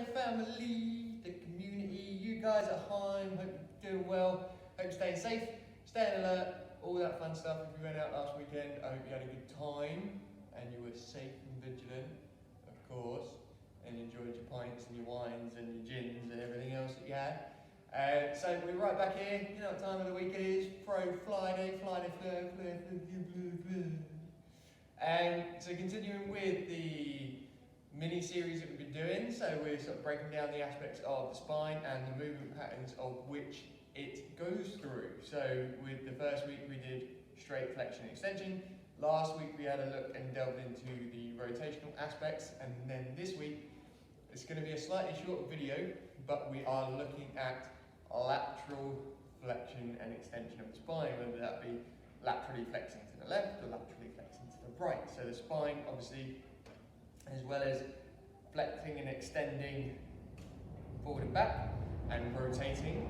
Flexion family, the community, you guys at home, hope you're doing well, hope you're staying safe, staying alert, all that fun stuff. If you went out last weekend, I hope you had a good time and you were safe and vigilant, of course, and enjoyed your pints and your wines and your gins and everything else that you had. So we're right back here, you know what time of the week it is, Friday. So continuing with the mini-series that we've been doing, so we're sort of breaking down the aspects of the spine and the movement patterns of which it goes through. So with the first week we did straight flexion and extension, last week we had a look and delved into the rotational aspects, and then this week it's going to be a slightly shorter video, but we are looking at lateral flexion and extension of the spine, whether that be laterally flexing to the left or laterally flexing to the right. So the spine, obviously, as well as flexing and extending forward and back and rotating,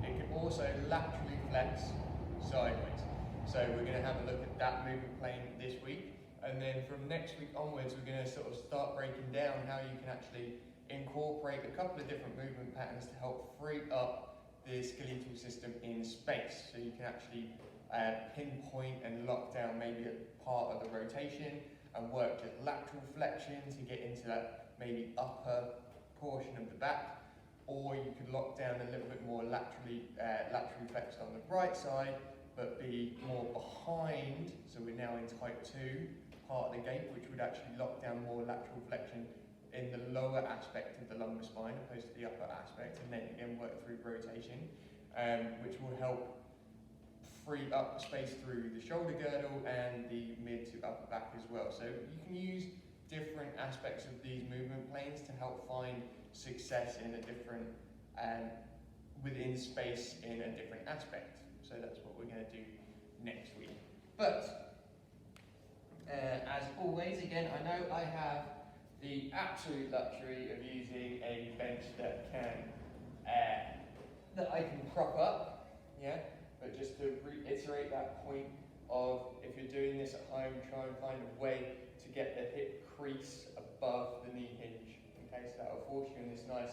it can also laterally flex sideways. So we're going to have a look at that movement plane this week, and then from next week onwards we're going to sort of start breaking down how you can actually incorporate a couple of different movement patterns to help free up the skeletal system in space. So you can actually pinpoint and lock down maybe a part of the rotation and work just lateral flexion to get into that maybe upper portion of the back, or you could lock down a little bit more laterally flexed on the right side but be more behind, so we're now in type 2 part of the gait, which would actually lock down more lateral flexion in the lower aspect of the lumbar spine opposed to the upper aspect, and then again work through rotation, which will help free up space through the shoulder girdle and the mid to upper back as well. So you can use different aspects of these movement planes to help find success in a different, within space in a different aspect. So that's what we're going to do next week. But as always, again, I know I have the absolute luxury of using a bench that I can prop up, yeah. But just to reiterate that point of, if you're doing this at home, try and find a way to get the hip crease above the knee hinge. Okay, so that will force you in this nice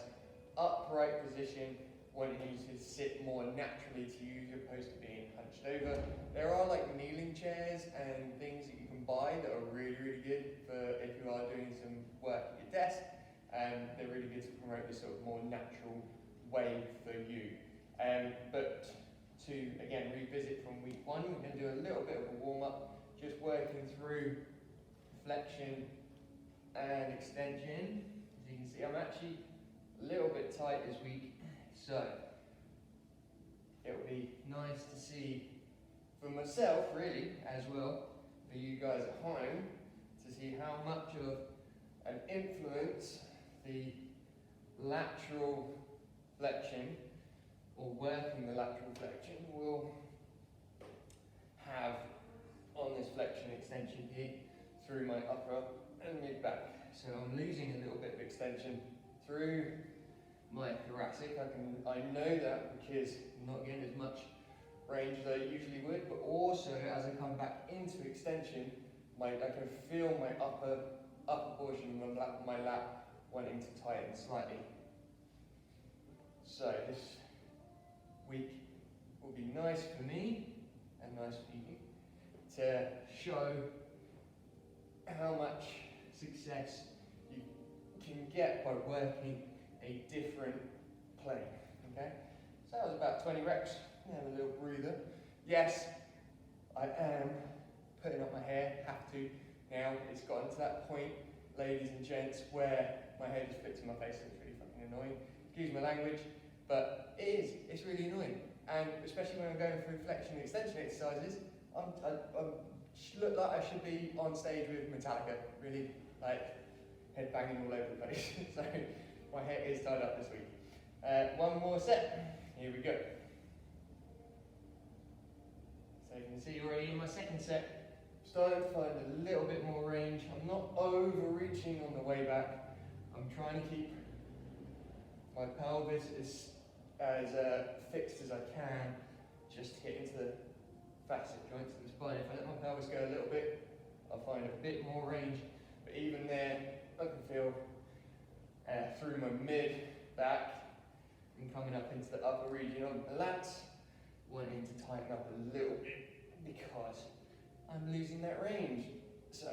upright position, wanting you to sit more naturally to you as opposed to being hunched over. There are like kneeling chairs and things that you can buy that are really, really good for if you are doing some work at your desk, and they're really good to promote this sort of more natural way for you. But to again revisit from week 1, we're going to do a little bit of a warm-up, just working through flexion and extension. As you can see, I'm actually a little bit tight this week, so it'll be nice to see for myself, really, as well, for you guys at home, to see how much of an influence the lateral flexion, or working the lateral flexion, will have on this flexion extension here through my upper and mid back. So I'm losing a little bit of extension through my thoracic. I know that because I'm not getting as much range as I usually would, but also as I come back into extension, I can feel my upper portion of my lap wanting to tighten slightly. So this week will be nice for me and nice for you to show how much success you can get by working a different plane. Okay, so that was about 20 reps. Have a little breather. Yes, I am putting up my hair, have to. Now it's gotten to that point, ladies and gents, where my hair just fits in my face, and it's really fucking annoying. Excuse my language, but it's really annoying. And especially when I'm going through flexion and extension exercises, I look like I should be on stage with Metallica, really, like head banging all over the place. So my hair is tied up this week. One more set, here we go. So you can see already in my second set, starting to find a little bit more range. I'm not overreaching on the way back. I'm trying to keep my pelvis as fixed as I can, just to get into the facet joints of the spine. If I let my pelvis go a little bit, I'll find a bit more range. But even there, I can feel through my mid back and coming up into the upper region of the lats, wanting to tighten up a little bit because I'm losing that range. So,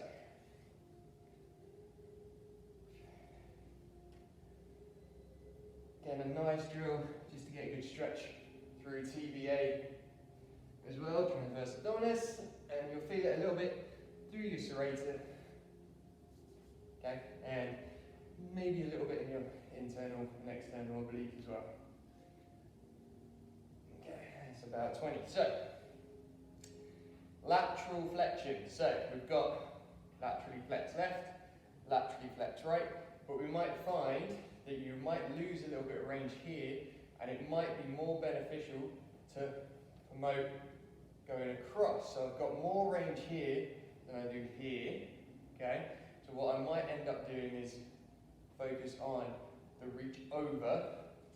again, a nice drill just to get a good stretch through TBA as well, transverse abdominis, and you'll feel it a little bit through your serrator, okay, and maybe a little bit in your internal and external oblique as well. Okay, that's about 20. So, lateral flexion. So, we've got laterally flex left, laterally flex right, but we might find that you might lose a little bit of range here, and it might be more beneficial to promote going across. So I've got more range here than I do here, okay? So what I might end up doing is focus on the reach over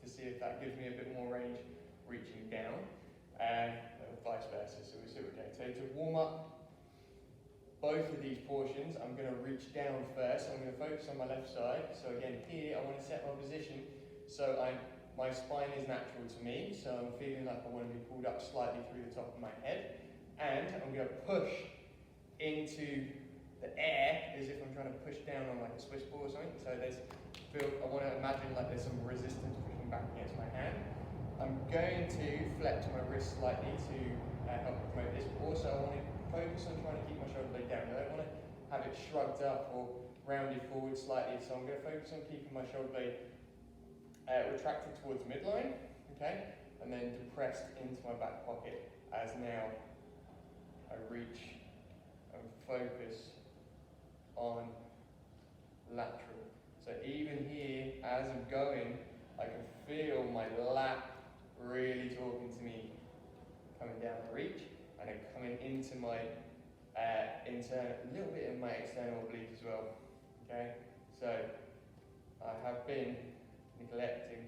to see if that gives me a bit more range reaching down, and vice versa, so we'll see what we go. So to warm up both of these portions, I'm going to reach down first. So I'm going to focus on my left side. So again, here I want to set my position so my spine is natural to me. So I'm feeling like I want to be pulled up slightly through the top of my head. And I'm going to push into the air as if I'm trying to push down on like a Swiss ball or something. So I want to imagine like there's some resistance pushing back against my hand. I'm going to flex my wrist slightly to help promote this. But also I want to focus on trying to keep my shoulder blade down. I don't want to have it shrugged up or rounded forward slightly, so I'm going to focus on keeping my shoulder blade retracted towards midline, okay, and then depressed into my back pocket as now I reach and focus on lateral. So even here, as I'm going, I can feel my lat really talking to me, coming down the reach, and then coming into my internal, a little bit in my external oblique as well, okay? So I have been neglecting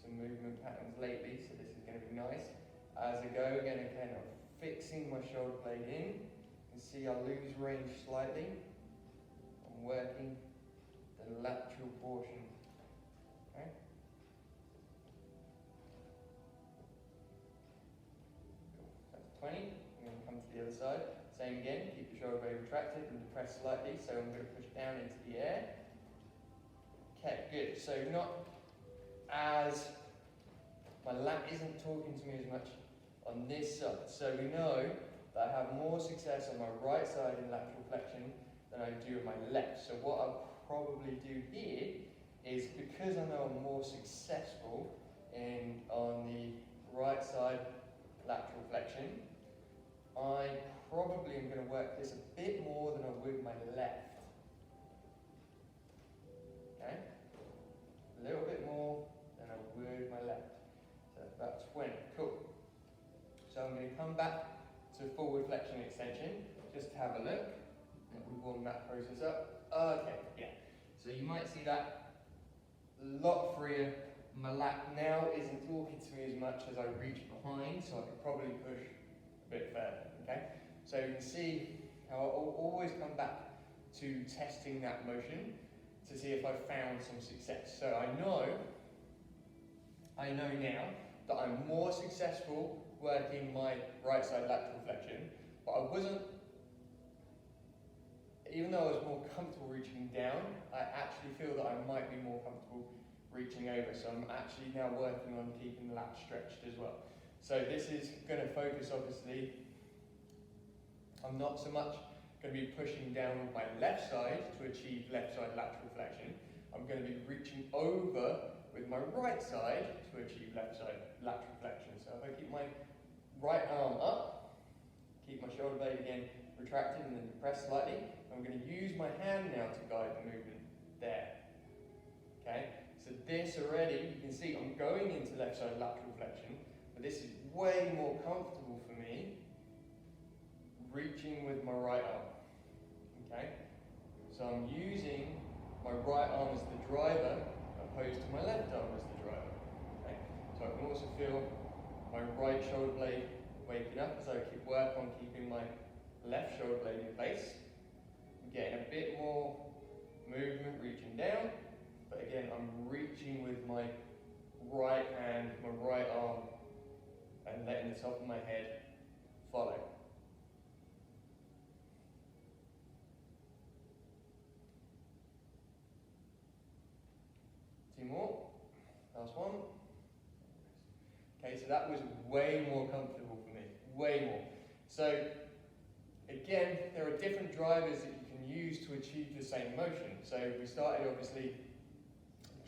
some movement patterns lately, so this is going to be nice. As I go, again, I'm kind of fixing my shoulder blade in. You can see I lose range slightly. I'm working the lateral portion, okay? Cool. That's 20. Come to the other side. Same again, keep the shoulder blade retracted and depressed slightly, so I'm going to push down into the air. Okay, good. So not as, my lat isn't talking to me as much on this side. So we know that I have more success on my right side in lateral flexion than I do on my left. So what I'll probably do here is, because I know I'm more successful on the right side lateral flexion, I probably am going to work this a bit more than I would my left. Okay? A little bit more than I would my left. So that's about 20. Cool. So I'm going to come back to forward flexion extension just to have a look. And we warm that process up. Okay, yeah. So you might see that a lot freer. My lat now isn't talking to me as much as I reach behind, so I could probably push a bit further, okay? So you can see how I'll always come back to testing that motion to see if I've found some success. So I know now that I'm more successful working my right side lateral flexion, but I wasn't, even though I was more comfortable reaching down, I actually feel that I might be more comfortable reaching over. So I'm actually now working on keeping the lat stretched as well. So this is going to focus, obviously, I'm not so much going to be pushing down with my left side to achieve left side lateral flexion. I'm going to be reaching over with my right side to achieve left side lateral flexion. So if I keep my right arm up, keep my shoulder blade again retracted and then depressed slightly, I'm going to use my hand now to guide the movement there. Okay, so this already, you can see I'm going into left side lateral flexion, but this is way more comfortable for me reaching with my right arm. Okay, so I'm using my right arm as the driver opposed to my left arm as the driver. Okay, so I can also feel my right shoulder blade waking up as I work on keeping my left shoulder blade in place. I'm getting a bit more movement reaching down, but again I'm reaching with my right hand, my right arm, and letting the top of my head follow. Two more. Last one. Okay, so that was way more comfortable for me. Way more. So, again, there are different drivers that you can use to achieve the same motion. So we started obviously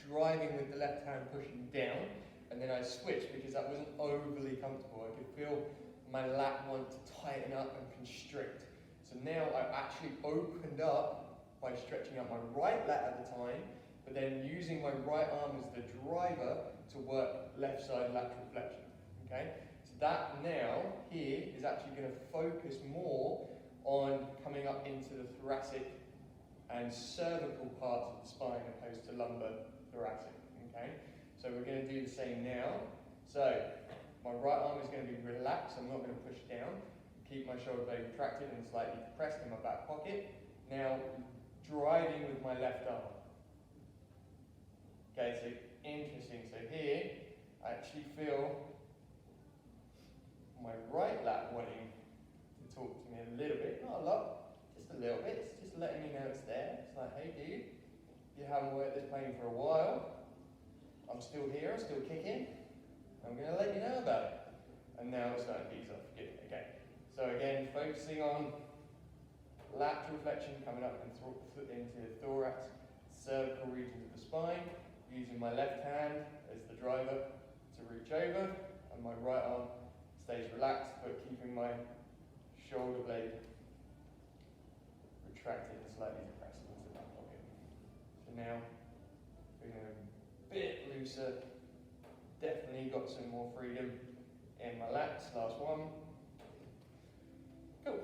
driving with the left hand pushing down, and then I switched because that wasn't overly comfortable. I could feel my lat want to tighten up and constrict. So now I've actually opened up by stretching out my right lat at the time, but then using my right arm as the driver to work left side lateral flexion. Okay? So that now here is actually going to focus more on coming up into the thoracic and cervical parts of the spine opposed to lumbar thoracic. Okay? So we're going to do the same now. So my right arm is going to be relaxed, I'm not going to push down. Keep my shoulder blade retracted and slightly depressed in my back pocket. Now driving with my left arm. Okay, so interesting. So here I actually feel my right lat wanting to talk to me a little bit, not a lot, just a little bit. It's just letting me know it's there. It's like, hey dude, you haven't worked this plane for a while. I'm still here, I'm still kicking. I'm going to let you know about it. And now it's starting to ease off. Good. Okay. So again, focusing on lateral flexion coming up into the thorax, cervical regions of the spine, using my left hand as the driver to reach over, and my right arm stays relaxed, but keeping my shoulder blade retracted and slightly depressed into the back pocket. So now, feeling a bit looser. Definitely got some more freedom in my lats. Last one. Cool.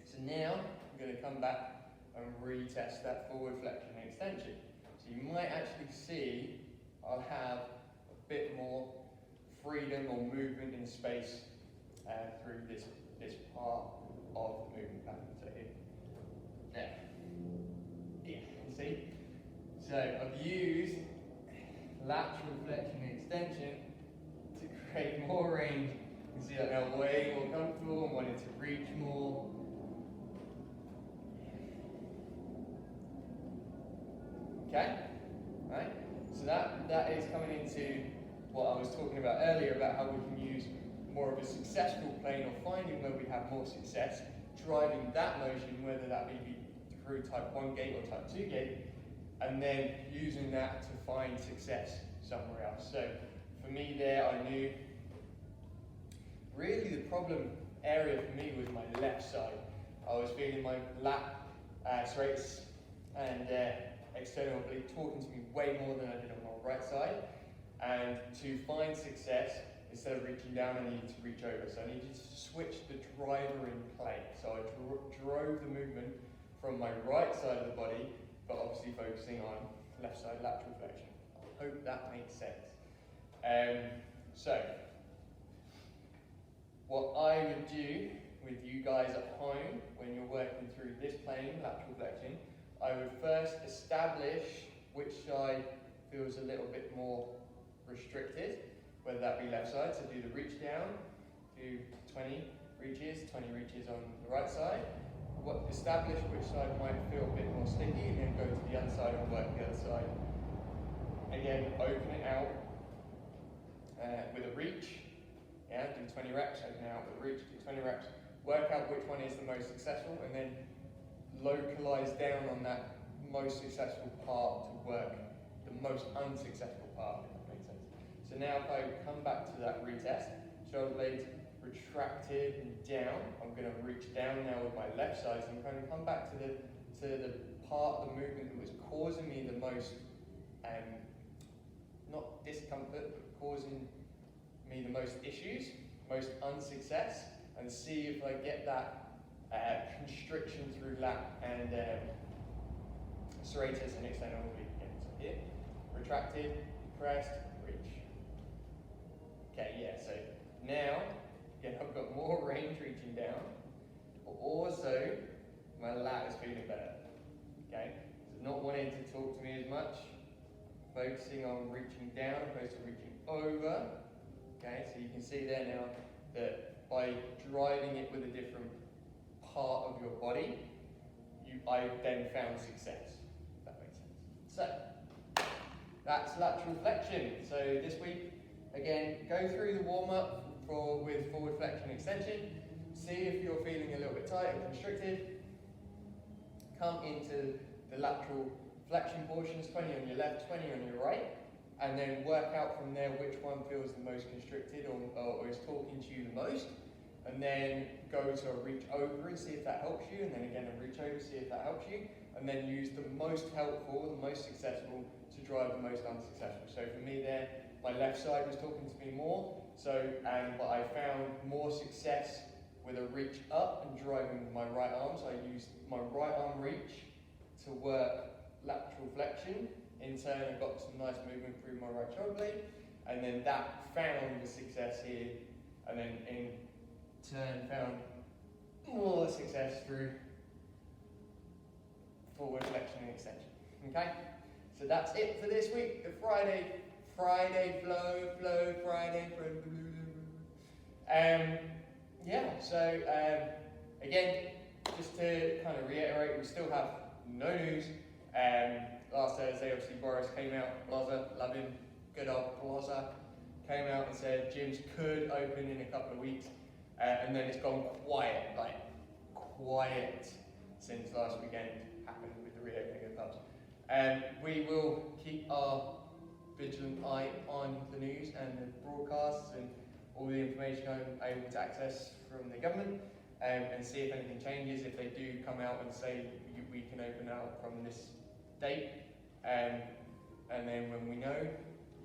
So now I'm going to come back and retest that forward flexion and extension. So you might actually see I'll have a bit more freedom or movement in space through this part of the movement pattern. So here. There. Yeah, you see? So I've used lateral flexion and extension to create more range. You can see that now way more comfortable and wanting to reach more. Okay? Right? So that is coming into what I was talking about earlier about how we can use more of a successful plane or finding where we have more success, driving that motion, whether that be through type 1 gait or type 2 gait, and then using that to find success somewhere else. So for me there, I knew really the problem area for me was my left side. I was feeling my lat, serratus and external oblique talking to me way more than I did on my right side. And to find success, instead of reaching down, I needed to reach over. So I needed to switch the driver in play. So I drove the movement from my right side of the body, but obviously focusing on left side lateral flexion. I hope that makes sense. So, what I would do with you guys at home when you're working through this plane, lateral flexion, I would first establish which side feels a little bit more restricted, whether that be left side, so do the reach down, do 20 reaches on the right side. Establish which side might feel a bit more sticky, and then go to the other side and work the other side. Again, open it out with a reach. Yeah, do 20 reps, open it out with a reach, do 20 reps. Work out which one is the most successful, and then localize down on that most successful part to work the most unsuccessful part, if that makes sense. So now if I come back to that retest, shoulder blades retracted and down, I'm going to reach down now with my left side, so I'm going to come back to the part of the movement that was causing me the most, not discomfort, but causing me the most issues, most unsuccess, and see if I get that constriction through lat and serratus and external oblique again. So here, retracted, pressed, reach. Okay, yeah, so now, again, I've got more range reaching down, but also my lat is feeling better. Okay, so not wanting to talk to me as much, focusing on reaching down opposed to reaching over. Okay, so you can see there now that by driving it with a different part of your body, I then found success. If that makes sense. So that's lateral flexion. So this week, again, go through the warm-up with forward flexion extension. See if you're feeling a little bit tight or constricted. Come into the lateral flexion portions, 20 on your left, 20 on your right, and then work out from there which one feels the most constricted or is talking to you the most. And then go to a reach over and see if that helps you, and then again a reach over, see if that helps you, and then use the most helpful, the most successful to drive the most unsuccessful. So for me there, my left side was talking to me more, but I found more success with a reach up and driving with my right arm. So I used my right arm reach to work lateral flexion. In turn, I got some nice movement through my right shoulder blade, and then that found the success here, and then in turn found more success through forward flexion and extension. Okay, so that's it for this week. The Friday flow, Friday. Again, just to kind of reiterate, we still have no news. Last Thursday, obviously, Boris came out, Plaza, love him, good old Plaza, came out and said gyms could open in a couple of weeks, and then it's gone quiet since last weekend happened with the reopening of pubs. We will keep our vigilant eye on the news and the broadcasts and all the information I'm able to access from the government, and see if anything changes. If they do come out and say we can open out from this date, and then when we know,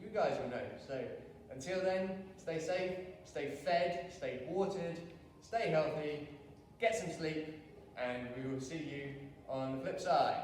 you guys will know. So until then, stay safe, stay fed, stay watered, stay healthy, get some sleep, and we will see you on the flip side.